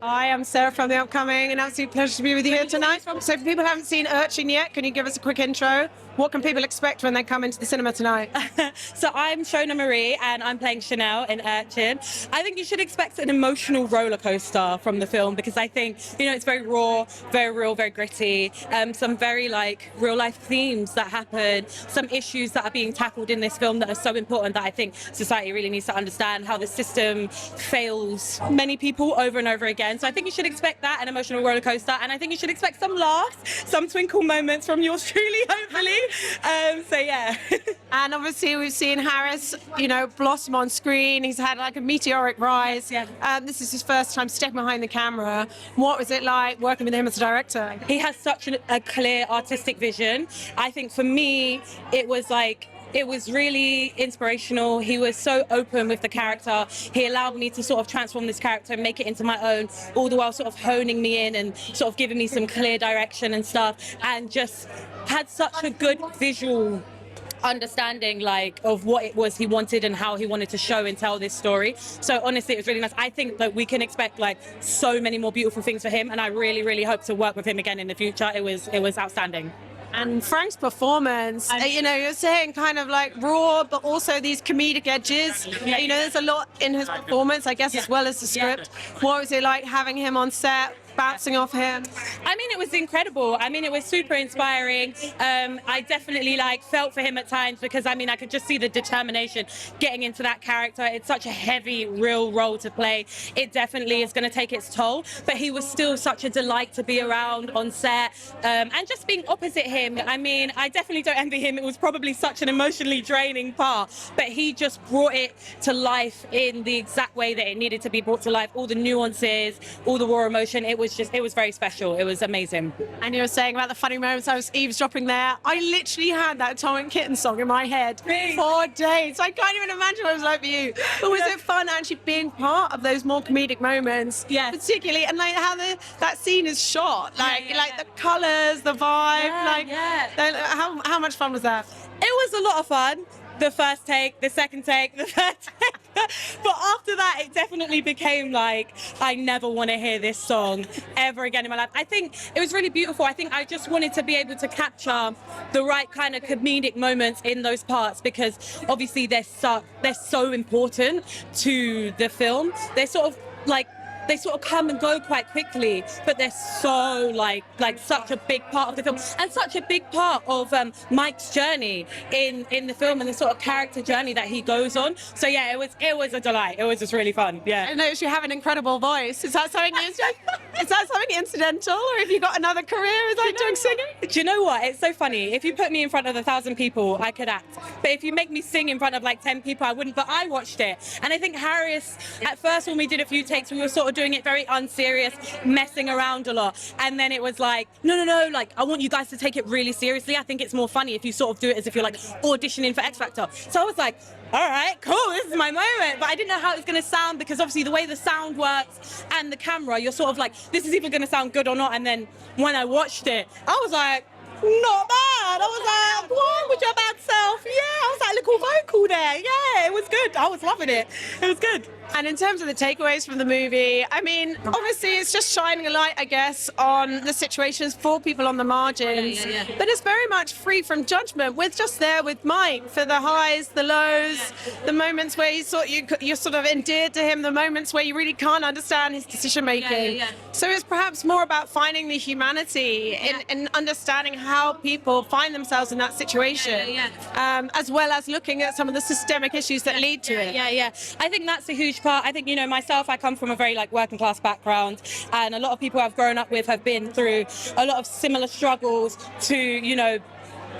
I am Sarah from the upcoming, an absolute pleasure to be with you here tonight. So if people haven't seen Urchin yet, can you give us a quick intro? What can people expect when they come into the cinema tonight? So I'm Shonagh Marie and I'm playing Chanelle in Urchin. I think you should expect an emotional roller coaster from the film because I think, it's very raw, very real, very gritty, some very real life themes that happen, some issues that are being tackled in this film that are so important that I think society really needs to understand how the system fails many people over and over again. So I think you should expect that, an emotional roller coaster, and I think you should expect some laughs, some twinkle moments from yours truly, hopefully. So yeah. And obviously we've seen Harris, blossom on screen. He's had a meteoric rise. Yeah. This is his first time stepping behind the camera. What was it like working with him as a director? He has such a clear artistic vision. I think for me, it was really inspirational. He was so open with the character. He allowed me to sort of transform this character and make it into my own, all the while sort of honing me in and sort of giving me some clear direction and stuff, and just had such a good visual understanding of what it was he wanted and how he wanted to show and tell this story. So honestly, it was really nice. I think that we can expect so many more beautiful things for him, and I really, really hope to work with him again in the future. It was outstanding. And Frank's performance, you're saying kind of raw, but also these comedic edges. Yeah. There's a lot in his performance, I guess, as well as the script. What was it like having him on set, bouncing off him? I mean, it was incredible. I mean, it was super inspiring. I definitely felt for him at times because I could just see the determination getting into that character. It's such a heavy, real role to play. It definitely is going to take its toll, but he was still such a delight to be around on set, and just being opposite him. I mean, I definitely don't envy him. It was probably such an emotionally draining part, but he just brought it to life in the exact way that it needed to be brought to life. All the nuances, all the raw emotion. It was very special. It was amazing. And you were saying about the funny moments. I was eavesdropping there. I literally had that Tom and Kitten song in my head for days. I can't even imagine what it was like for you. But was it fun actually being part of those more comedic moments? Yeah. Particularly, and how that scene is shot, the colours, the vibe, how much fun was that? It was a lot of fun. The first take, the second take, the third take. But after that, it definitely became I never want to hear this song ever again in my life. I think it was really beautiful. I think I just wanted to be able to capture the right kind of comedic moments in those parts because obviously they're so important to the film. They're they sort of come and go quite quickly, but they're so such a big part of the film and such a big part of Mike's journey in the film and the sort of character journey that he goes on. So yeah, it was a delight. It was just really fun. Yeah. I noticed you have an incredible voice. Is that something incidental, or have you got another career? Is that doing singing? Do you know what? It's so funny. If you put me in front of 1,000 people, I could act. But if you make me sing in front of 10 people, I wouldn't. But I watched it, and I think Harris, at first when we did a few takes, we were sort of doing it very unserious, messing around a lot, and then it was no, I want you guys to take it really seriously. I think it's more funny if you sort of do it as if you're auditioning for X Factor. So I was all right, cool, this is my moment. But I didn't know how it was going to sound because obviously the way the sound works and the camera, you're sort of this is either going to sound good or not. And then when I watched it, I was not bad. I was what with your bad self? Yeah, I was little vocal there. Yeah, it was good. I was loving it. It was good. And in terms of the takeaways from the movie, I mean, obviously it's just shining a light, I guess, on the situations for people on the margins. Yeah. But it's very much free from judgment. We're just there with Mike for the highs, the lows, the moments where you're sort of endeared to him, the moments where you really can't understand his decision making. Yeah. So it's perhaps more about finding the humanity in understanding how people find themselves in that situation, as well as looking at some of the systemic issues that lead to it. Yeah. I think that's a huge part. I think, myself, I come from a very working class background, and a lot of people I've grown up with have been through a lot of similar struggles to,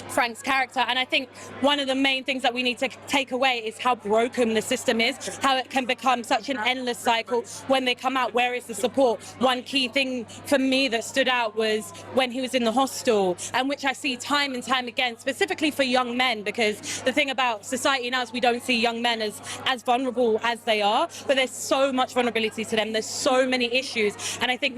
Frank's character. And I think one of the main things that we need to take away is how broken the system is, how it can become such an endless cycle. When they come out, where is the support? One key thing for me that stood out was when he was in the hostel, and which I see time and time again, specifically for young men, because the thing about society now is we don't see young men as vulnerable as they are, but there's so much vulnerability to them. There's so many issues. And I think,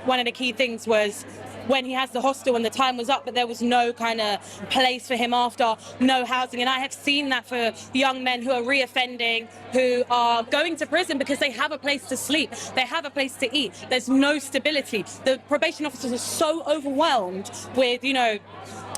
one of the key things was when he has the hostel and the time was up, but there was no kind of place for him after, no housing. And I have seen that for young men who are reoffending, who are going to prison because they have a place to sleep, they have a place to eat, there's no stability. The probation officers are so overwhelmed with, you know,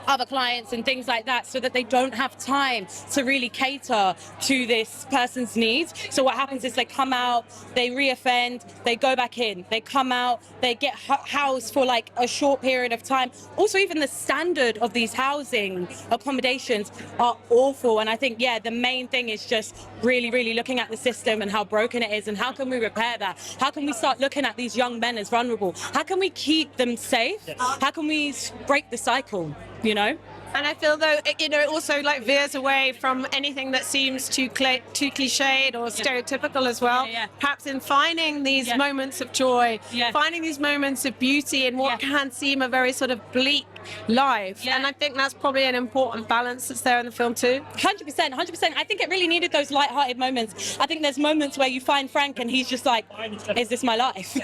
other clients and things like that, so that they don't have time to really cater to this person's needs. So what happens is they come out, they reoffend, they go back in, they come out, they get housed for like a short period of time. Also, even the standard of these housing accommodations are awful. And I think, yeah, the main thing is just really looking at the system and how broken it is, and how can we repair that? How can we start looking at these young men as vulnerable? How can we keep them safe? How can we break the cycle? You know? And I feel though, you know, it also like veers away from anything that seems too cliched or stereotypical as well. Perhaps in finding these moments of joy, finding these moments of beauty in what can seem a very sort of bleak life. And I think that's probably an important balance that's there in the film too. 100%. I think it really needed those light-hearted moments. I think there's moments where you find Frank and he's just like, is this my life?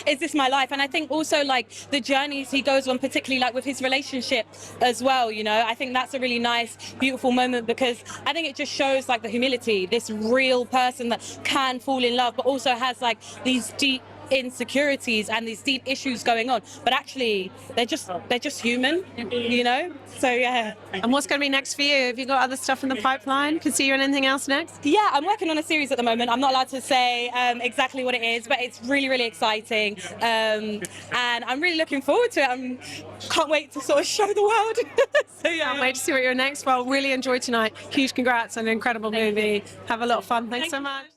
Is this my life? And I think also like the journeys he goes on, particularly like with his relationship as well, you know, I think that's a really nice, beautiful moment, because I think it just shows like the humility, this real person that can fall in love, but also has like these deep insecurities and these deep issues going on, but actually they're just human, you know. So yeah. And what's going to be next for you? Have you got other stuff in the pipeline? Can see you in anything else next? Yeah, I'm working on a series at the moment. I'm not allowed to say exactly what it is, but it's really exciting, and I'm really looking forward to it. I can't wait to sort of show the world. So yeah, can't wait to see what you're next. Well, really enjoyed tonight. Huge congrats on an incredible movie. Have a lot of fun. Thanks so much.